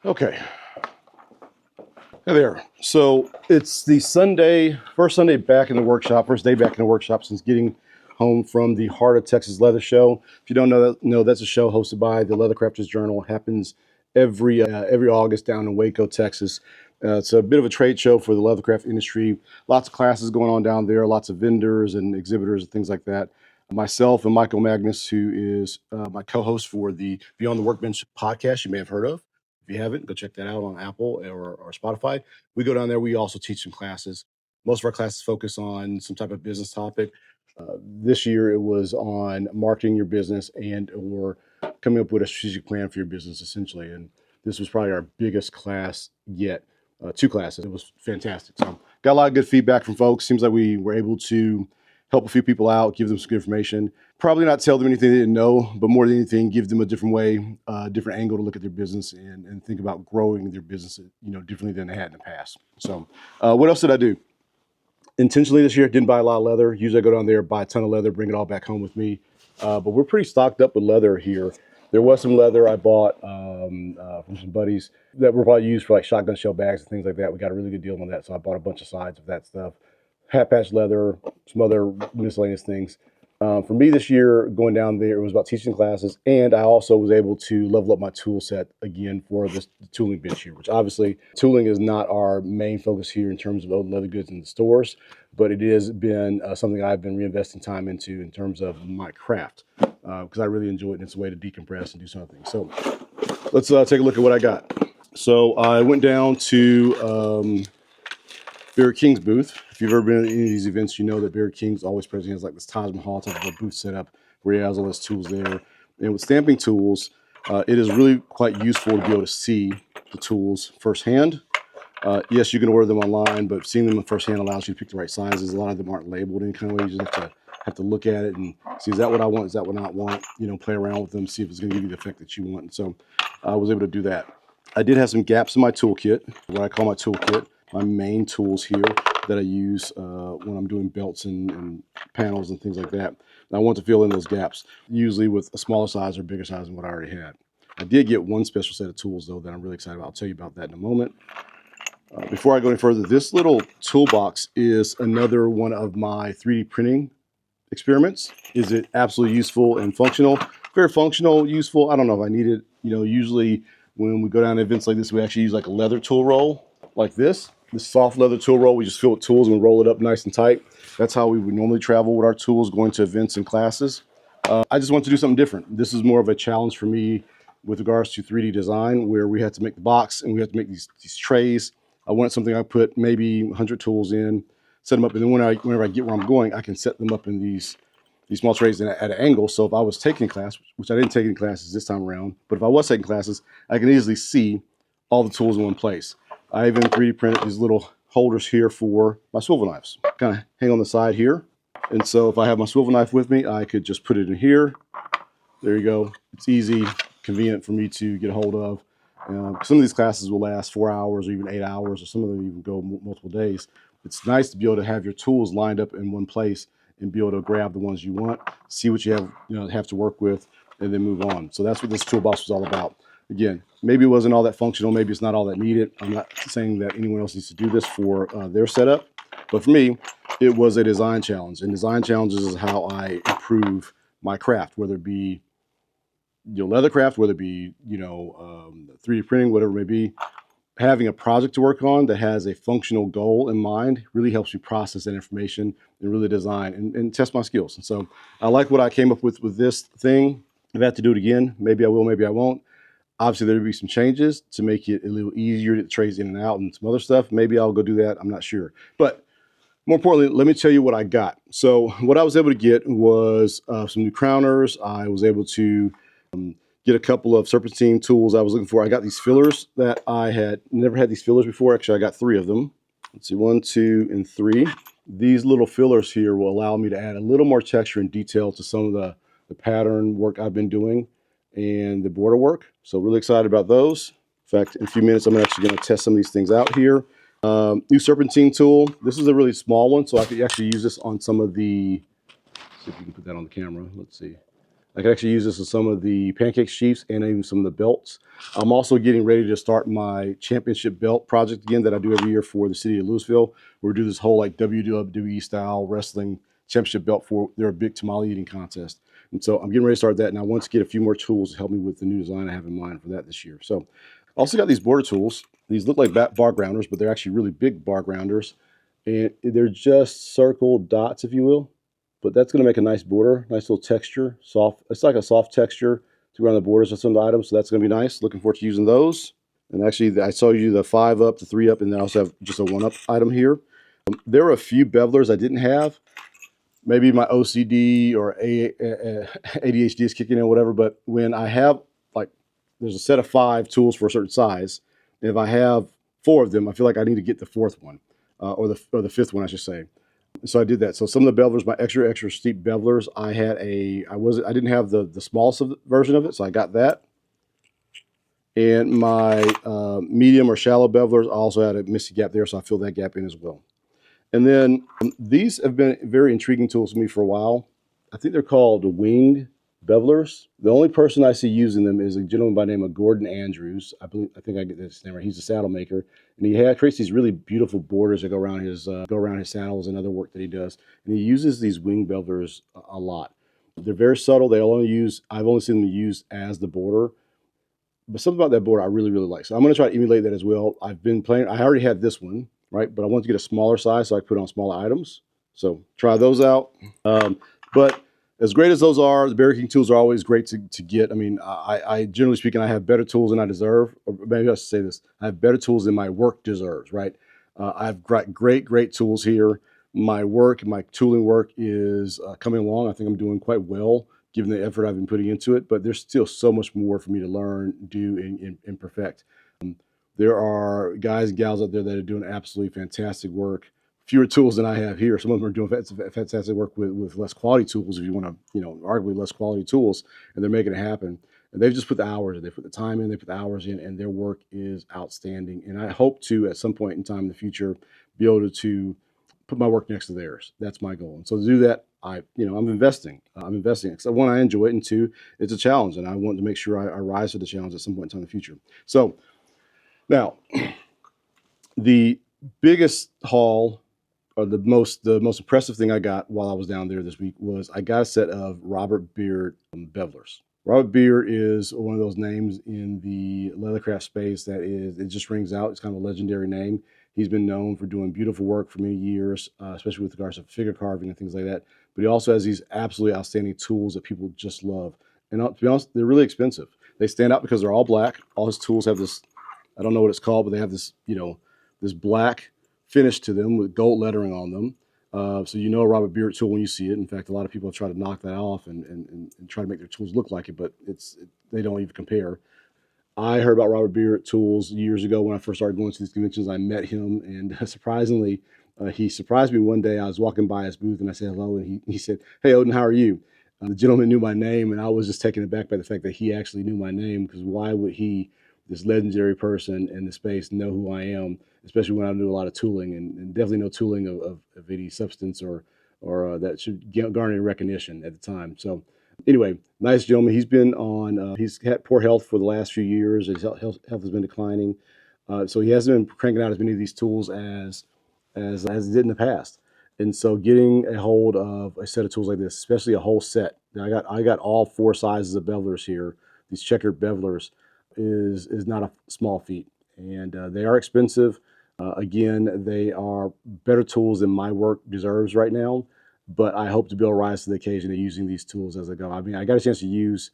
Okay. Hey there. So it's the first Sunday back in the workshop, first day back in the workshop since getting home from the Heart of Texas Leather Show. If you don't know, that's a show hosted by the Leathercrafters Journal. It happens every August down in Waco, Texas. It's a bit of a trade show for the leathercraft industry. Lots of classes going on down there, lots of vendors and exhibitors and things like that. Myself and Michael Magnus, who is my co-host for the Beyond the Workbench podcast you may have heard of. If you haven't, go check that out on Apple or Spotify. We go down there. We also teach some classes. Most of our classes focus on some type of business topic. This year, it was on marketing your business or coming up with a strategic plan for your business, essentially. And this was probably our biggest class yet. 2 classes. It was fantastic. So got a lot of good feedback from folks. Seems like we were able to help a few people out, give them some good information. Probably not tell them anything they didn't know, but more than anything, give them a different way, different angle to look at their business and think about growing their business, differently than they had in the past. So what else did I do? Intentionally this year, didn't buy a lot of leather. Usually I go down there, buy a ton of leather, bring it all back home with me. But we're pretty stocked up with leather here. There was some leather I bought from some buddies that were probably used for like shotgun shell bags and things like that. We got a really good deal on that, so I bought a bunch of sides of that stuff. Hat patch leather, some other miscellaneous things. For me this year, going down there, it was about teaching classes, and I also was able to level up my tool set again for the tooling bench here, which obviously tooling is not our main focus here in terms of old leather goods in the stores, but it has been something I've been reinvesting time into in terms of my craft, because I really enjoy it, and it's a way to decompress and do something. So let's take a look at what I got. So I went down to Barry King's booth. If you've ever been at any of these events, you know that Barry King's always present. He has like this Taj Mahal type of a booth set up where he has all his tools there. And with stamping tools, it is really quite useful to be able to see the tools firsthand. Yes, you can order them online, but seeing them firsthand allows you to pick the right sizes. A lot of them aren't labeled in any kind of way. You just have to look at it and see, is that what I want? Is that what I not want? Play around with them, see if it's going to give you the effect that you want. And so I was able to do that. I did have some gaps in my toolkit, what I call my toolkit. My main tools here that I use when I'm doing belts and panels and things like that. And I want to fill in those gaps, usually with a smaller size or bigger size than what I already had. I did get one special set of tools, though, that I'm really excited about. I'll tell you about that in a moment. Before I go any further, this little toolbox is another one of my 3D printing experiments. Is it absolutely useful and functional? Very functional, useful. I don't know if I need it. Usually when we go down to events like this, we actually use like a leather tool roll like this soft leather tool roll. We just fill it with tools and roll it up nice and tight. That's how we would normally travel with our tools going to events and classes. I just wanted to do something different. This is more of a challenge for me with regards to 3D design, where we had to make the box and we had to make these trays. I wanted something I put maybe 100 tools in, set them up, and then whenever I get where I'm going, I can set them up in these small trays at an angle. So if I was taking a class, which I didn't take any classes this time around, but if I was taking classes, I can easily see all the tools in one place. I even 3D printed these little holders here for my swivel knives. Kind of hang on the side here. And so if I have my swivel knife with me, I could just put it in here. There you go. It's easy, convenient for me to get a hold of. Some of these classes will last 4 hours or even 8 hours, or some of them even go multiple days. It's nice to be able to have your tools lined up in one place and be able to grab the ones you want, see what you have to work with, and then move on. So that's what this toolbox was all about. Again, maybe it wasn't all that functional. Maybe it's not all that needed. I'm not saying that anyone else needs to do this for their setup. But for me, it was a design challenge. And design challenges is how I improve my craft, whether it be leather craft, whether it be 3D printing, whatever it may be. Having a project to work on that has a functional goal in mind really helps me process that information and really design and test my skills. And so I like what I came up with this thing. If I have to do it again, maybe I will, maybe I won't. Obviously, there'll be some changes to make it a little easier to get the trays in and out and some other stuff. Maybe I'll go do that. I'm not sure. But more importantly, let me tell you what I got. So what I was able to get was some new crowners. I was able to get a couple of serpentine tools I was looking for. I got these fillers that I had never had these fillers before. Actually, I got 3 of them. Let's see, 1, 2, and 3. These little fillers here will allow me to add a little more texture and detail to some of the pattern work I've been doing and the border work. So really excited about those. In fact, in a few minutes, I'm actually going to test some of these things out here. New serpentine tool. This is a really small one, so I could actually use this on some of the, see if you can put that on the camera. Let's see. I can actually use this with some of the pancake sheaths and even some of the belts. I'm also getting ready to start my championship belt project again that I do every year for the city of Louisville. Where we do this whole like WWE style wrestling championship belt for their big tamale eating contest. And so I'm getting ready to start that, and I want to get a few more tools to help me with the new design I have in mind for that this year. So I also got these border tools. These look like bar grounders, but they're actually really big bar grounders. And they're just circle dots, if you will. But that's going to make a nice border, nice little texture, soft. It's like a soft texture to go around the borders of some of the items, so that's going to be nice. Looking forward to using those. And actually, I saw you the 5 up, the 3 up, and then I also have just a 1 up item here. There are a few bevelers I didn't have. Maybe my OCD or ADHD is kicking in or whatever, but when I have, like, there's a set of 5 tools for a certain size. And if I have 4 of them, I feel like I need to get the 4th one, or the 5th one, I should say. So I did that. So some of the bevelers, my extra steep bevelers, I didn't have the smallest version of it, so I got that. And my medium or shallow bevelers, I also had a missy gap there, so I filled that gap in as well. And then these have been very intriguing tools to me for a while. I think they're called winged bevelers. The only person I see using them is a gentleman by the name of Gordon Andrews. I think I get this name right. He's a saddle maker, and he creates these really beautiful borders that go around his saddles and other work that he does. And he uses these wing bevelers a lot. They're very subtle. I've only seen them used as the border. But something about that border I really, really like. So I'm going to try to emulate that as well. I've been playing. I already had this one, right? But I want to get a smaller size so I can put on smaller items. So try those out. But as great as those are, the Berry King tools are always great to get. I mean, I generally speaking, I have better tools than I deserve. Or maybe I should say this. I have better tools than my work deserves, right? I've got great tools here. My tooling work is coming along. I think I'm doing quite well given the effort I've been putting into it, but there's still so much more for me to learn, do, and perfect. There are guys and gals out there that are doing absolutely fantastic work. Fewer tools than I have here. Some of them are doing fantastic work with less quality tools, if you want to, arguably less quality tools, and they're making it happen. And they've just put the hours in, they put the time in, they put the hours in, and their work is outstanding. And I hope to, at some point in time in the future, be able to put my work next to theirs. That's my goal. And so to do that, I'm investing. I'm investing because one, I enjoy it, and two, it's a challenge, and I want to make sure I rise to the challenge at some point in time in the future. So now, the biggest haul, or the most impressive thing I got while I was down there this week was I got a set of Robert Beard bevelers. Robert Beard is one of those names in the leathercraft space it just rings out. It's kind of a legendary name. He's been known for doing beautiful work for many years, especially with regards to figure carving and things like that. But he also has these absolutely outstanding tools that people just love. And to be honest, they're really expensive. They stand out because they're all black. All his tools have this, I don't know what it's called, but they have this, this black finish to them with gold lettering on them. So a Robert Beard tool when you see it. In fact, a lot of people try to knock that off and try to make their tools look like it, but they don't even compare. I heard about Robert Beard tools years ago when I first started going to these conventions. I met him, and surprisingly, he surprised me one day. I was walking by his booth, and I said hello, and he said, "Hey, Odin, how are you?" The gentleman knew my name, and I was just taken aback by the fact that he actually knew my name, because why would he, this legendary person in the space, know who I am, especially when I do a lot of tooling, and definitely no tooling of any substance or that should garner recognition at the time. So anyway, nice gentleman. He's been on. He's had poor health for the last few years. His health has been declining, so he hasn't been cranking out as many of these tools as he did in the past. And so, getting a hold of a set of tools like this, especially a whole set. I got all 4 sizes of bevelers here. These checkered bevelers is not a small feat, and they are expensive. Again, they are better tools than my work deserves right now. But I hope to be able to rise to the occasion of using these tools as I go. I mean, I got a chance to use,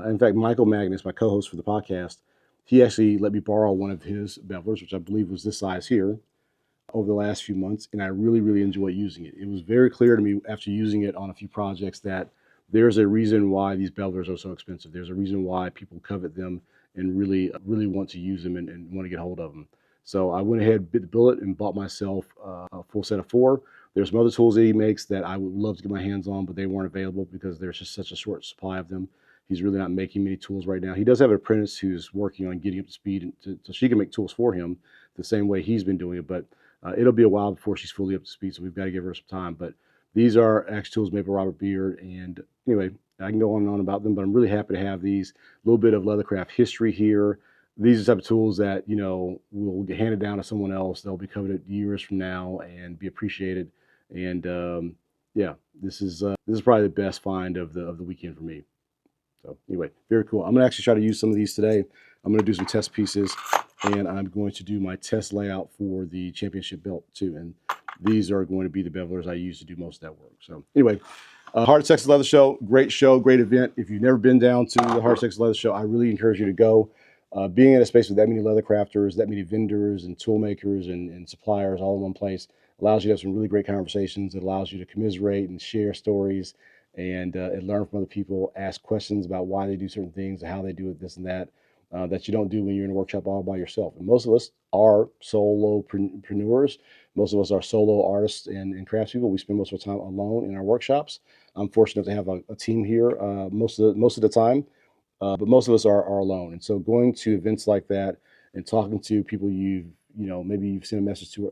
in fact, Michael Magnus, my co-host for the podcast, he actually let me borrow one of his bevelers, which I believe was this size here, over the last few months, and I really, really enjoy using it. It was very clear to me after using it on a few projects that there's a reason why these bevelers are so expensive. There's a reason why people covet them and really, really want to use them and want to get hold of them. So I went ahead, bit the bullet, and bought myself a full set of 4. There's some other tools that he makes that I would love to get my hands on, but they weren't available because there's just such a short supply of them. He's really not making many tools right now. He does have an apprentice who's working on getting up to speed so she can make tools for him the same way he's been doing it, but it'll be a while before she's fully up to speed, so we've got to give her some time. But these are axe tools made by Robert Beard, and anyway, I can go on and on about them, but I'm really happy to have these little bit of leathercraft history here. These are the type of tools that, you know, will get handed down to someone else. They'll be coveted years from now and be appreciated. And yeah, this is probably the best find of the weekend for me. So anyway, very cool. I'm gonna actually try to use some of these today. I'm gonna do some test pieces, and I'm going to do my test layout for the championship belt too. And these are going to be the bevelers I use to do most of that work. So anyway, Heart of Texas Leather Show, great event. If you've never been down to the Heart of Texas Leather Show, I really encourage you to go. Being in a space with that many leather crafters, that many vendors and tool makers and suppliers all in one place allows you to have some really great conversations. It allows you to commiserate and share stories and learn from other people, ask questions about why they do certain things, how they do it, this and that, that you don't do when you're in a workshop all by yourself. And most of us are solopreneurs. Most of us are solo artists and craftspeople. We spend most of our time alone in our workshops. I'm fortunate to have a team here most of the time, but most of us are alone. And so going to events like that and talking to people maybe you've seen a message to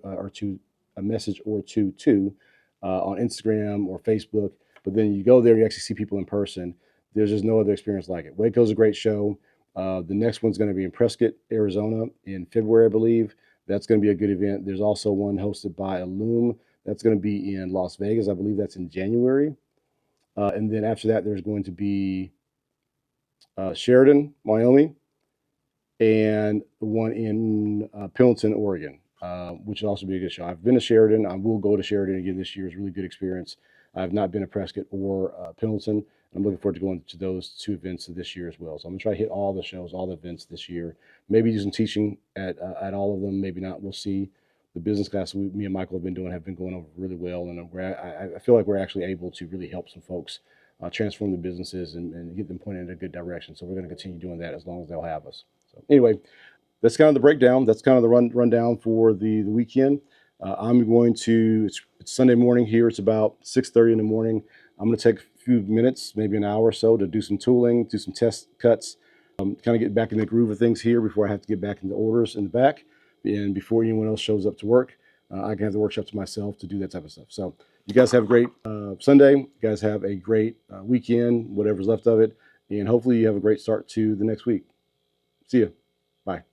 a message or two to on Instagram or Facebook, but then you go there, you actually see people in person. There's just no other experience like it. Waco's a great show. The next one's going to be in Prescott, Arizona in February, I believe. That's going to be a good event. There's also one hosted by Illume. That's going to be in Las Vegas. I believe that's in January. And then after that, there's going to be Sheridan, Wyoming, and one in Pendleton, Oregon, which will also be a good show. I've been to Sheridan. I will go to Sheridan again this year. It's a really good experience. I've not been to Prescott or Pendleton. I'm looking forward to going to those two events this year as well. So I'm going to try to hit all the shows, all the events this year. Maybe do some teaching at all of them. Maybe not. We'll see. The business class me and Michael have been going over really well, and I feel like we're actually able to really help some folks transform the businesses and get them pointed in a good direction. So we're going to continue doing that as long as they'll have us. So anyway, that's kind of the breakdown. That's kind of the rundown for the weekend. I'm going to, it's Sunday morning here. It's about 6:30 in the morning. I'm going to take a few minutes, maybe an hour or so, to do some tooling, do some test cuts, kind of get back in the groove of things here before I have to get back into orders in the back. And before anyone else shows up to work, I can have the workshop to myself to do that type of stuff. So you guys have a great Sunday. You guys have a great weekend, whatever's left of it. And hopefully you have a great start to the next week. See you. Bye.